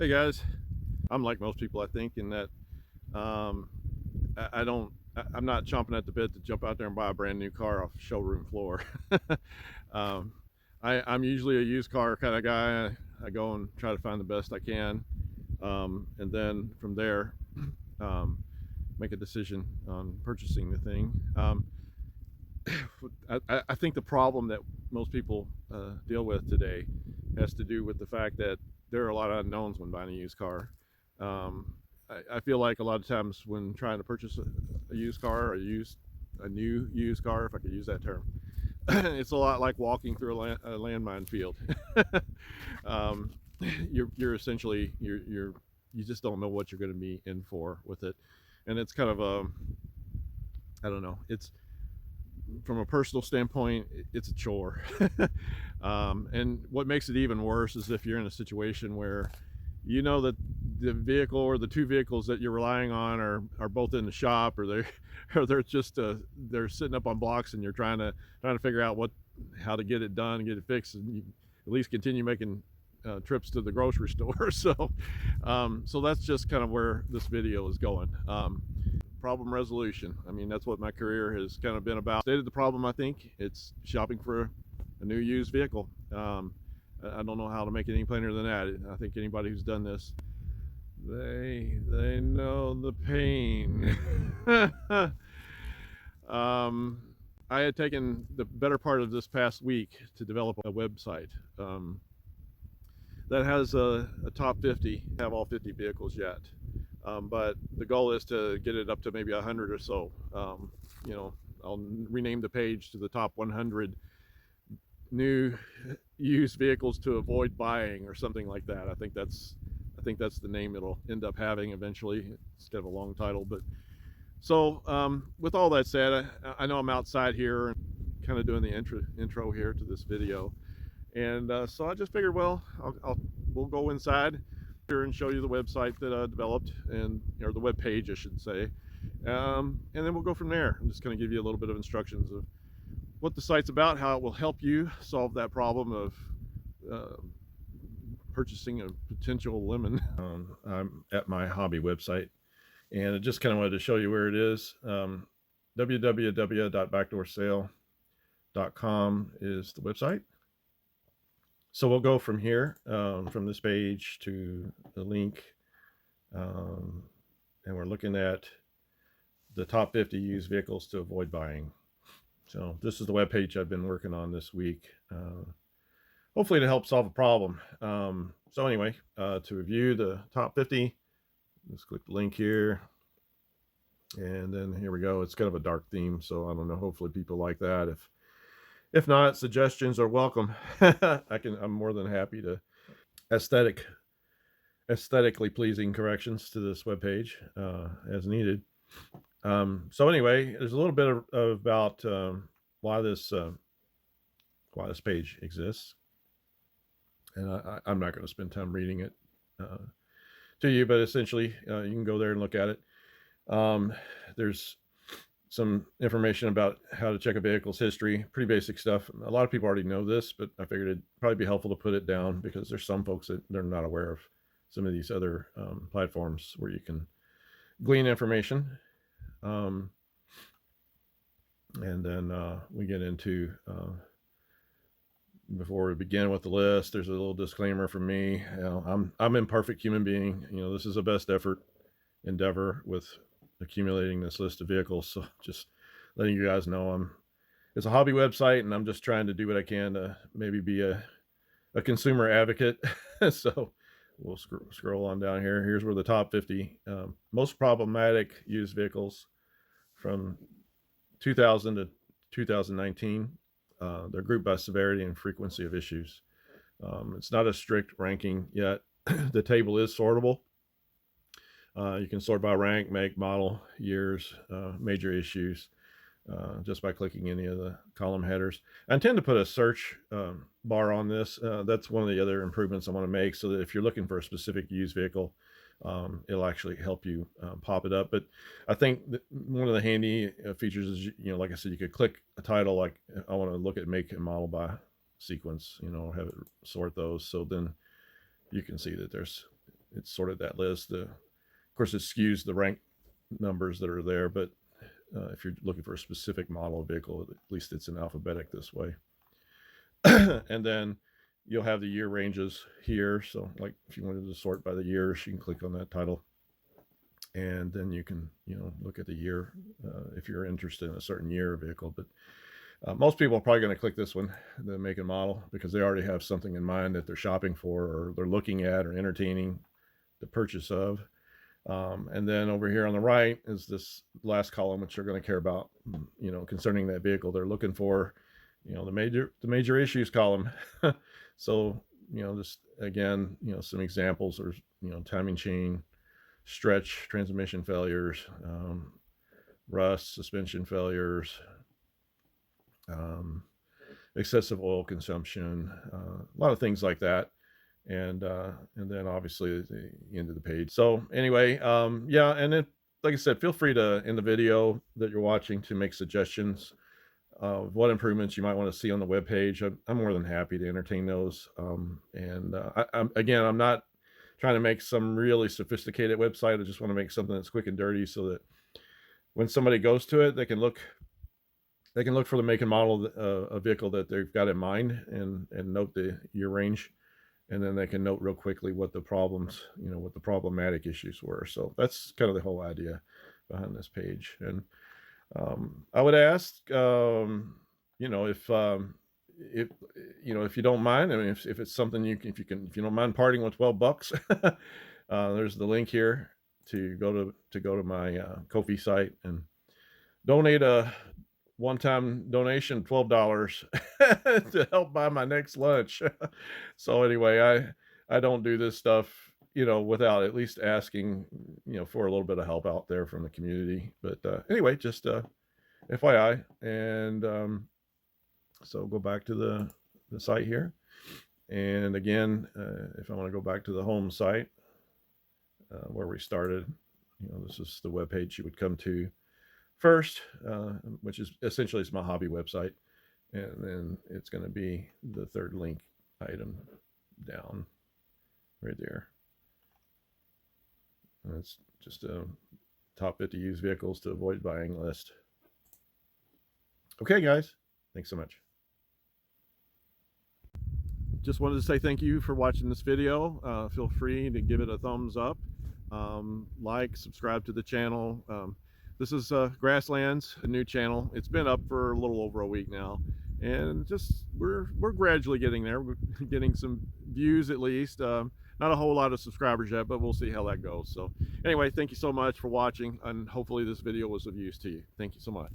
Hey guys, I'm like most people, I think, in that um, I'm not chomping at the bit to jump out there and buy a brand new car off the showroom floor. um, I'm usually a used car kind of guy. I go and try to find the best I can, and then from there, um, make a decision on purchasing the thing. I think the problem that most people deal with today has to do with the fact that there are a lot of unknowns when buying a used car. Um, I feel like a lot of times when trying to purchase a used car, or a new used car, if I could use that term, it's a lot like walking through a landmine field. um, you're essentially you just don't know what you're going to be in for with it, and it's kind of a I don't know. It's from a personal standpoint, it's a chore. And what makes it even worse is if you're in a situation where you know that the vehicle or the two vehicles that you're relying on are both in the shop, or they're or they're just they're sitting up on blocks, and you're trying to figure out how to get it done and get it fixed, and you at least continue making trips to the grocery store. So that's just kind of where this video is going. Problem resolution. I mean, that's what my career has kind of been about. Stated the problem, I think it's shopping for a new used vehicle. I don't know how to make it any plainer than that. I think anybody who's done this, they know the pain. I had taken the better part of this past week to develop a website that has a top 50. I have all 50 vehicles yet. But the goal is to get it up to maybe 100 or so. You know, I'll rename the page to the top 100 new used vehicles to avoid buying, or something like that. I think that's the name it'll end up having eventually. It's kind of a long title, but so with all that said, I know I'm outside here and kind of doing the intro here to this video, and so I just figured, well, we'll go inside here and show you the website that I developed, or the web page, I should say, and then we'll go from there. I'm just going to give you a little bit of instructions of what the site's about, how it will help you solve that problem of purchasing a potential lemon. I'm at my hobby website, and I just kind of wanted to show you where it is. www.backdoorsale.com is the website. So we'll go from here, from this page to the link, and we're looking at the top 50 used vehicles to avoid buying. So this is the web page I've been working on this week, hopefully to help solve a problem. So anyway, to review the top 50, let's click the link here, and then here we go. It's kind of a dark theme, so I don't know, hopefully people like that. If not, suggestions are welcome. I'm more than happy to aesthetically pleasing corrections to this webpage as needed. So anyway, there's a little bit about why this page exists, and I'm not going to spend time reading it to you, but essentially you can go there and look at it. There's some information about how to check a vehicle's history, pretty basic stuff. A lot of people already know this, but I figured it'd probably be helpful to put it down, because there's some folks that they're not aware of some of these other platforms where you can glean information. And then we get into, before we begin with the list, there's a little disclaimer from me. You know, I'm imperfect human being. You know, this is a best effort endeavor with accumulating this list of vehicles. So just letting you guys know, it's a hobby website, and I'm just trying to do what I can to maybe be a consumer advocate. So we'll scroll on down here. Here's where the top 50 most problematic used vehicles from 2000 to 2019. They're grouped by severity and frequency of issues. It's not a strict ranking yet. The table is sortable. You can sort by rank, make, model, years, major issues, just by clicking any of the column headers. I intend to put a search bar on this. That's one of the other improvements I want to make, so that if you're looking for a specific used vehicle, it'll actually help you pop it up. But I think that one of the handy features is, you know, like I said, you could click a title, like I want to look at make and model by sequence, you know, have it sort those. So then you can see that there's it's sorted that list. Of course, it skews the rank numbers that are there, but if you're looking for a specific model of vehicle, at least it's in alphabetic this way. And then you'll have the year ranges here. So like if you wanted to sort by the years, you can click on that title, and then you can, look at the year if you're interested in a certain year of vehicle. But most people are probably going to click this one, the make and model, because they already have something in mind that they're shopping for, or they're looking at, or entertaining the purchase of. And then over here on the right is this last column, which they're going to care about, concerning that vehicle they're looking for, the major issues column. So, just again, some examples are, timing chain, stretch, transmission failures, rust, suspension failures, excessive oil consumption, a lot of things like that. And then obviously at the end of the page. So anyway, yeah, and then like I said, feel free to, in the video that you're watching, to make suggestions of what improvements you might want to see on the web page. I'm more than happy to entertain those. I'm not trying to make some really sophisticated website. I just want to make something that's quick and dirty, so that when somebody goes to it, they can look for the make and model of a vehicle that they've got in mind, and note the year range. And then they can note real quickly what the problems, what the problematic issues were. So that's kind of the whole idea behind this page. And I would ask, if you don't mind, I mean, if it's something if you don't mind parting with $12, there's the link here to go to my Ko-fi site and donate a one-time donation, $12 to help buy my next lunch. So anyway, I don't do this stuff, without at least asking, for a little bit of help out there from the community. But anyway, just FYI. And so go back to the site here. And again, if I want to go back to the home site where we started, this is the web page you would come to first, which is essentially my hobby website, and then it's going to be the third link item down right there. And it's just a top 50 used vehicles to avoid buying list. Okay, guys, thanks so much. Just wanted to say thank you for watching this video. Feel free to give it a thumbs up, like, subscribe to the channel. This is Grasslands, a new channel. It's been up for a little over a week now, and just we're gradually getting there. We're getting some views, at least. Not a whole lot of subscribers yet, but we'll see how that goes. So anyway, thank you so much for watching, and hopefully this video was of use to you. Thank you so much.